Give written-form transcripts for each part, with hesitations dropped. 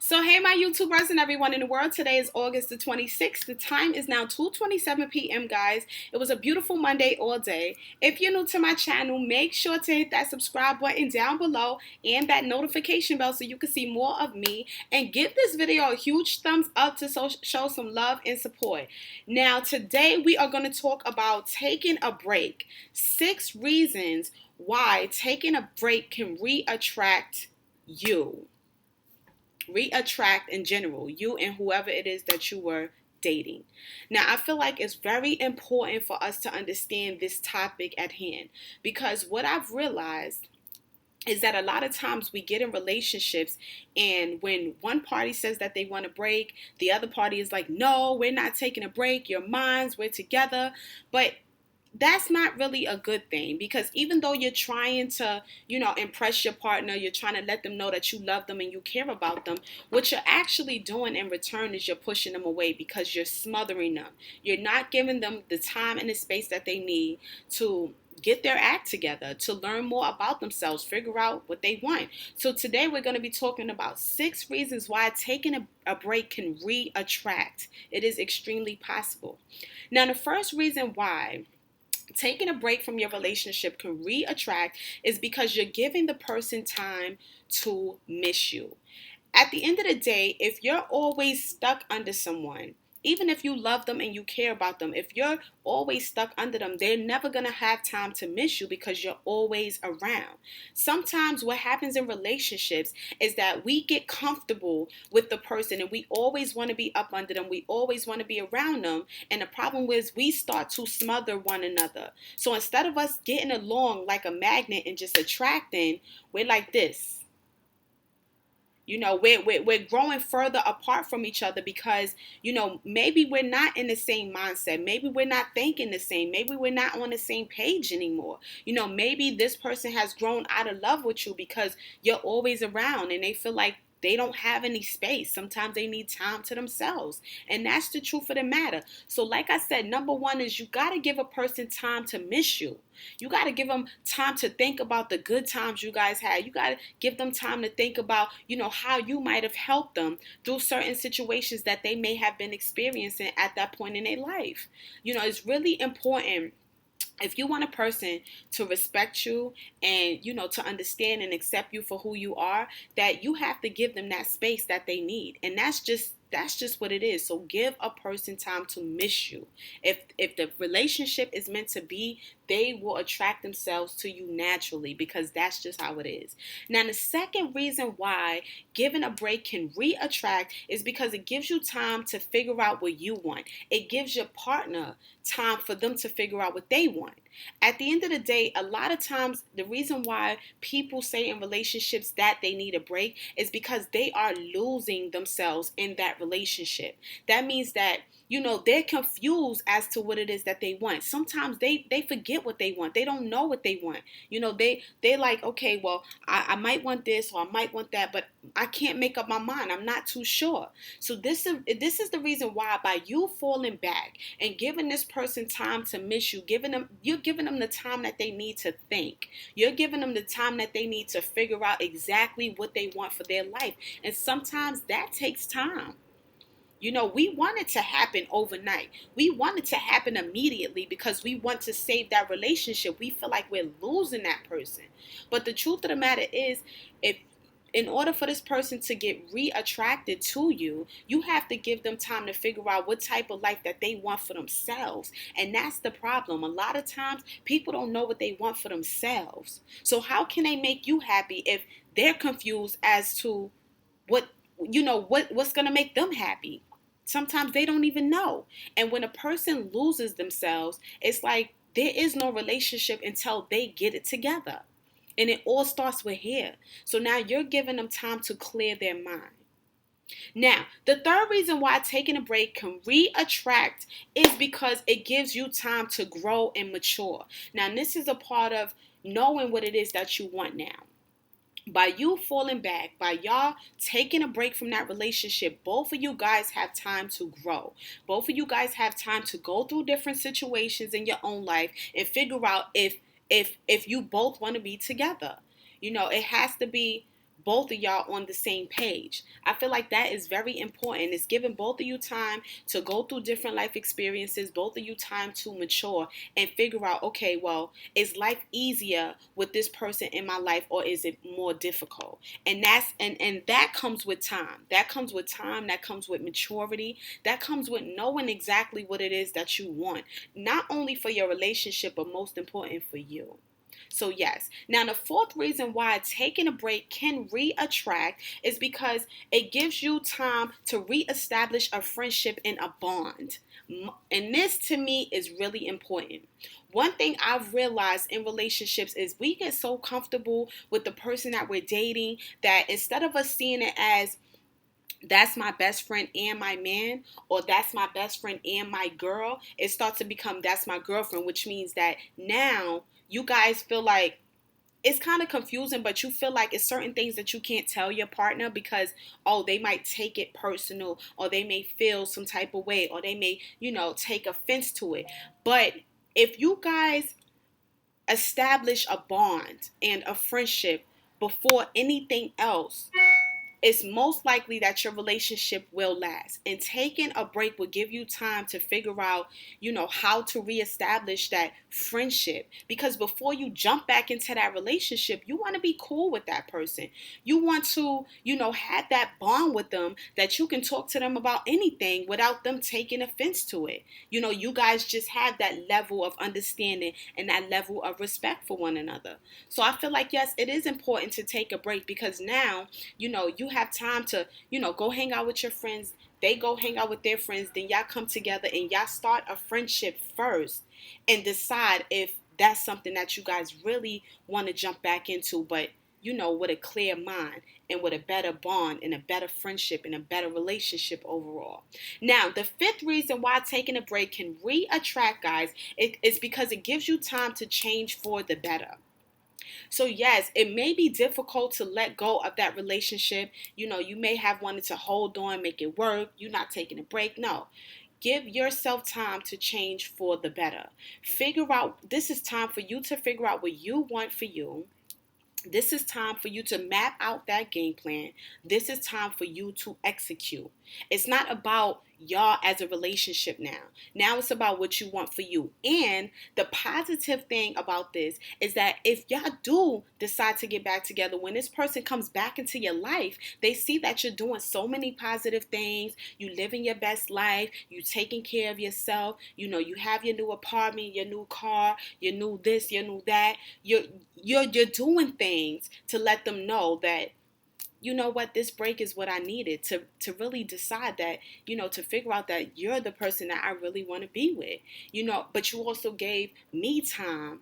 So hey my YouTubers and everyone in the world, today is August the 26th. The time is now 2:27 p.m. guys. It was a beautiful Monday all day. If you're new to my channel, make sure to hit that subscribe button down below and that notification bell so you can see more of me. And give this video a huge thumbs up to show some love and support. Now today we are going to talk about taking a break. 6 reasons why taking a break can reattract you. Reattract in general, you and whoever it is that you were dating. Now, I feel like it's very important for us to understand this topic at hand, because what I've realized is that a lot of times we get in relationships, and when one party says that they want to break, the other party is like, no, we're not taking a break, you're mine, we're together. But that's not really a good thing, because even though you're trying to, impress your partner, you're trying to let them know that you love them and you care about them, what you're actually doing in return is you're pushing them away, because you're smothering them. You're not giving them the time and the space that they need to get their act together, to learn more about themselves, figure out what they want. So today we're going to be talking about 6 reasons why taking a break can reattract. It is extremely possible. Now, the first reason why taking a break from your relationship can reattract is because you're giving the person time to miss you. At the end of the day, if you're always stuck under someone, even if you love them and you care about them, if you're always stuck under them, they're never going to have time to miss you because you're always around. Sometimes what happens in relationships is that we get comfortable with the person and we always want to be up under them. We always want to be around them. And the problem is we start to smother one another. So instead of us getting along like a magnet and just attracting, we're like this. We're growing further apart from each other because, maybe we're not in the same mindset. Maybe we're not thinking the same. Maybe we're not on the same page anymore. Maybe this person has grown out of love with you because you're always around and they feel like they don't have any space. Sometimes they need time to themselves. And that's the truth of the matter. So like I said, number one is you got to give a person time to miss you. You got to give them time to think about the good times you guys had. You got to give them time to think about, how you might have helped them through certain situations that they may have been experiencing at that point in their life. It's really important, if you want a person to respect you and, to understand and accept you for who you are, that you have to give them that space that they need. And that's just what it is. So give a person time to miss you. If the relationship is meant to be, they will attract themselves to you naturally, because that's just how it is. Now, the second reason why giving a break can reattract is because it gives you time to figure out what you want. It gives your partner time for them to figure out what they want. At the end of the day, a lot of times the reason why people say in relationships that they need a break is because they are losing themselves in that relationship. That means that, they're confused as to what it is that they want. Sometimes they forget what they want. They don't know what they want. They're like, okay, well, I might want this or I might want that, but I can't make up my mind. I'm not too sure. So this is the reason why, by you falling back and giving this person time to miss you, you're giving them the time that they need to think. You're giving them the time that they need to figure out exactly what they want for their life. And sometimes that takes time. We want it to happen overnight. We want it to happen immediately because we want to save that relationship. We feel like we're losing that person. But the truth of the matter is, in order for this person to get reattracted to you, you have to give them time to figure out what type of life that they want for themselves. And that's the problem. A lot of times people don't know what they want for themselves. So how can they make you happy if they're confused as to what's going to make them happy? Sometimes they don't even know. And when a person loses themselves, it's like there is no relationship until they get it together. And it all starts with here. So now you're giving them time to clear their mind. Now, the third reason why taking a break can reattract is because it gives you time to grow and mature. Now, this is a part of knowing what it is that you want now. By you falling back, by y'all taking a break from that relationship, both of you guys have time to grow. Both of you guys have time to go through different situations in your own life and figure out if you both want to be together. It has to be both of y'all on the same page. I feel like that is very important. It's giving both of you time to go through different life experiences, both of you time to mature and figure out, okay, well, is life easier with this person in my life, or is it more difficult? And that comes with time. That comes with time, that comes with maturity, that comes with knowing exactly what it is that you want, not only for your relationship, but most important for you. So yes. Now the fourth reason why taking a break can re-attract is because it gives you time to re-establish a friendship and a bond. And this to me is really important. One thing I've realized in relationships is we get so comfortable with the person that we're dating that instead of us seeing it as that's my best friend and my man, or that's my best friend and my girl, it starts to become that's my girlfriend, which means that now you guys feel like it's kind of confusing, but you feel like it's certain things that you can't tell your partner because, oh, they might take it personal, or they may feel some type of way, or they may, take offense to it. But if you guys establish a bond and a friendship before anything else, it's most likely that your relationship will last. And taking a break will give you time to figure out, how to reestablish that friendship. Because before you jump back into that relationship, you want to be cool with that person. You want to, have that bond with them that you can talk to them about anything without them taking offense to it. You guys just have that level of understanding and that level of respect for one another. So I feel like, yes, it is important to take a break because now, you have time to, go hang out with your friends. They go hang out with their friends. Then y'all come together and y'all start a friendship first and decide if that's something that you guys really want to jump back into. But, with a clear mind and with a better bond and a better friendship and a better relationship overall. Now, the fifth reason why taking a break can re-attract, guys, is because it gives you time to change for the better. So yes, it may be difficult to let go of that relationship. You may have wanted to hold on, make it work. You're not taking a break. No. Give yourself time to change for the better. Figure out, this is time for you to figure out what you want for you. This is time for you to map out that game plan. This is time for you to execute. It's not about y'all as a relationship now. Now it's about what you want for you. And the positive thing about this is that if y'all do decide to get back together, when this person comes back into your life, they see that you're doing so many positive things. You living your best life. You taking care of yourself. You have your new apartment, your new car, your new this, your new that. You're doing things to let them know that, you know what, this break is what I needed to really decide that, to figure out that you're the person that I really want to be with, but you also gave me time,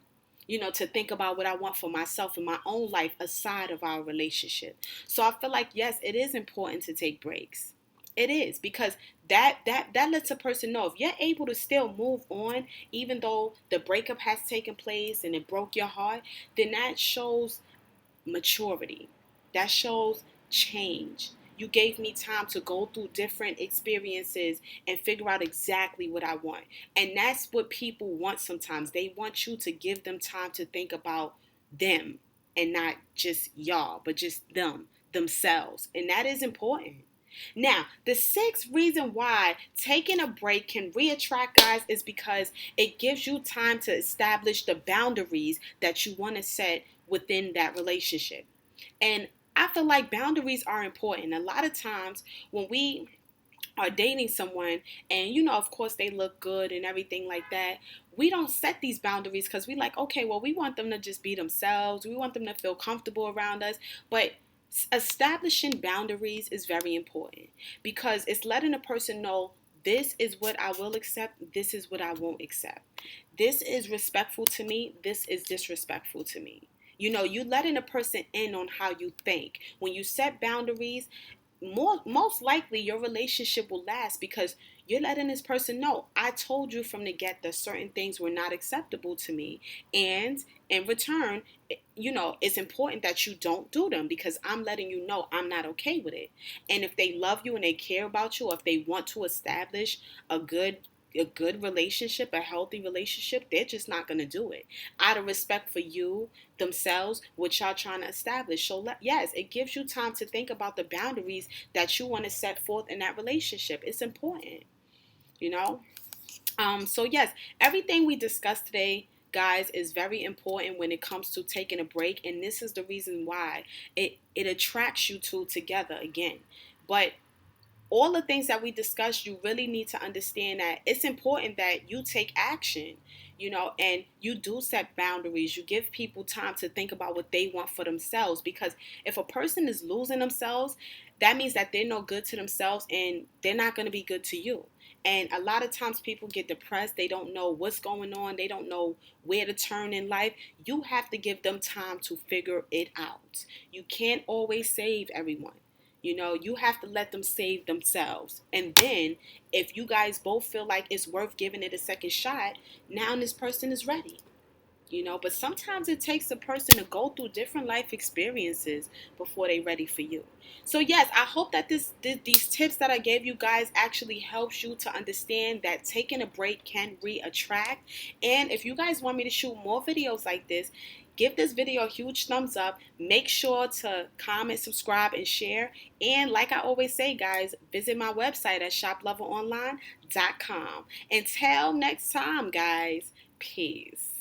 to think about what I want for myself in my own life aside of our relationship. So I feel like, yes, it is important to take breaks. It is, because that lets a person know if you're able to still move on even though the breakup has taken place and it broke your heart, then that shows maturity. That shows change. You gave me time to go through different experiences and figure out exactly what I want. And that's what people want sometimes. They want you to give them time to think about them and not just y'all, but just themselves. And that is important. Now, the sixth reason why taking a break can reattract, guys, is because it gives you time to establish the boundaries that you want to set within that relationship. And I feel like boundaries are important. A lot of times when we are dating someone and, of course they look good and everything like that, we don't set these boundaries because we like, okay, well, we want them to just be themselves. We want them to feel comfortable around us. But establishing boundaries is very important because it's letting a person know this is what I will accept. This is what I won't accept. This is respectful to me. This is disrespectful to me. You letting a person in on how you think. When you set boundaries, most likely your relationship will last because you're letting this person know, I told you from the get that certain things were not acceptable to me, and in return, it's important that you don't do them because I'm letting you know I'm not okay with it. And if they love you and they care about you, or if they want to establish a good a good relationship, a healthy relationship, they're just not going to do it out of respect for you, themselves, what y'all trying to establish. So yes, it gives you time to think about the boundaries that you want to set forth in that relationship. It's important, you know. So yes, everything we discussed today, guys, is very important when it comes to taking a break, and this is the reason why it attracts you two together again. But all the things that we discussed, you really need to understand that it's important that you take action, and you do set boundaries. You give people time to think about what they want for themselves, because if a person is losing themselves, that means that they're no good to themselves and they're not going to be good to you. And a lot of times people get depressed. They don't know what's going on. They don't know where to turn in life. You have to give them time to figure it out. You can't always save everyone. You have to let them save themselves. And then, if you guys both feel like it's worth giving it a second shot, now this person is ready. But sometimes it takes a person to go through different life experiences before they're ready for you. So yes, I hope that these tips that I gave you guys actually helps you to understand that taking a break can re-attract. And if you guys want me to shoot more videos like this, give this video a huge thumbs up. Make sure to comment, subscribe, and share. And like I always say, guys, visit my website at shoploveronline.com. Until next time, guys, peace.